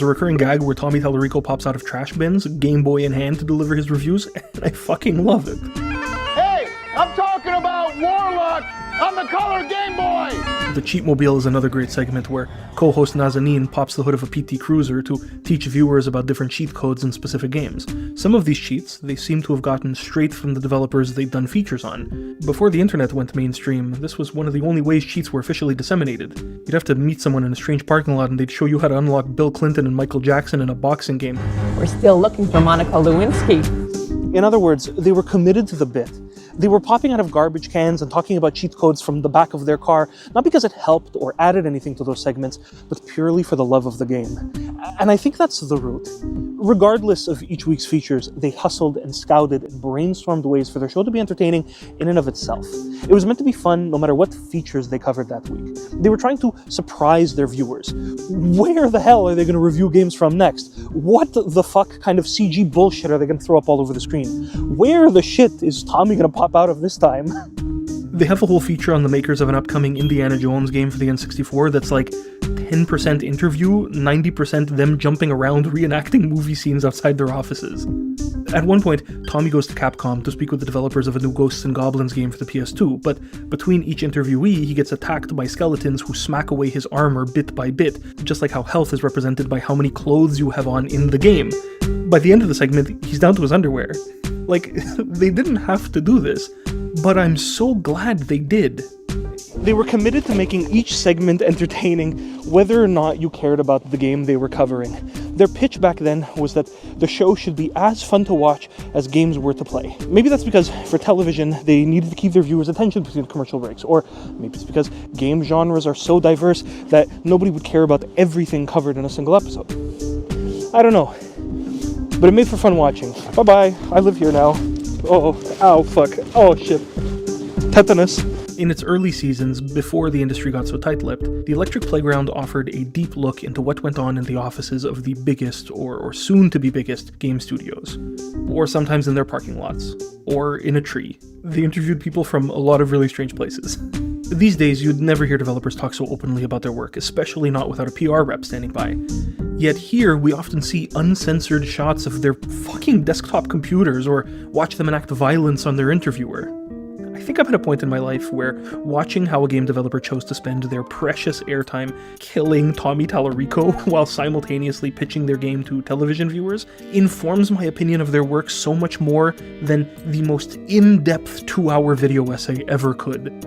There's a recurring gag where Tommy Tallarico pops out of trash bins, Game Boy in hand, to deliver his reviews, and I fucking love it. Hey, I'm talking about Warlock on the color Game Boy! The Cheatmobile is another great segment where co-host Nazanin pops the hood of a PT Cruiser to teach viewers about different cheat codes in specific games. Some of these cheats, they seem to have gotten straight from the developers they'd done features on. Before the internet went mainstream, this was one of the only ways cheats were officially disseminated. You'd have to meet someone in a strange parking lot and they'd show you how to unlock Bill Clinton and Michael Jackson in a boxing game. We're still looking for Monica Lewinsky. In other words, they were committed to the bit. They were popping out of garbage cans and talking about cheat codes from the back of their car, not because it helped or added anything to those segments, but purely for the love of the game. And I think that's the root. Regardless of each week's features, they hustled and scouted and brainstormed ways for their show to be entertaining in and of itself. It was meant to be fun no matter what features they covered that week. They were trying to surprise their viewers. Where the hell are they going to review games from next? What the fuck kind of CG bullshit are they going to throw up all over the screen? Where the shit is Tommy going to pop out of this time? They have a whole feature on the makers of an upcoming Indiana Jones game for the N64 that's like 10% interview, 90% them jumping around reenacting movie scenes outside their offices. At one point, Tommy goes to Capcom to speak with the developers of a new Ghosts and Goblins game for the PS2, but between each interviewee, he gets attacked by skeletons who smack away his armor bit by bit, just like how health is represented by how many clothes you have on in the game. By the end of the segment, he's down to his underwear. Like, they didn't have to do this, but I'm so glad they did. They were committed to making each segment entertaining, whether or not you cared about the game they were covering. Their pitch back then was that the show should be as fun to watch as games were to play. Maybe that's because, for television, they needed to keep their viewers' attention between commercial breaks, or maybe it's because game genres are so diverse that nobody would care about everything covered in a single episode. I don't know. But it made for fun watching. Bye-bye, I live here now. Oh, ow, fuck. Oh, shit. Tetanus. In its early seasons, before the industry got so tight-lipped, the Electric Playground offered a deep look into what went on in the offices of the biggest, or soon-to-be biggest, game studios. Or sometimes in their parking lots. Or in a tree. They interviewed people from a lot of really strange places. These days, you'd never hear developers talk so openly about their work, especially not without a PR rep standing by. Yet here, we often see uncensored shots of their fucking desktop computers, or watch them enact violence on their interviewer. I think I'm at a point in my life where watching how a game developer chose to spend their precious airtime killing Tommy Tallarico while simultaneously pitching their game to television viewers informs my opinion of their work so much more than the most in-depth 2-hour video essay ever could.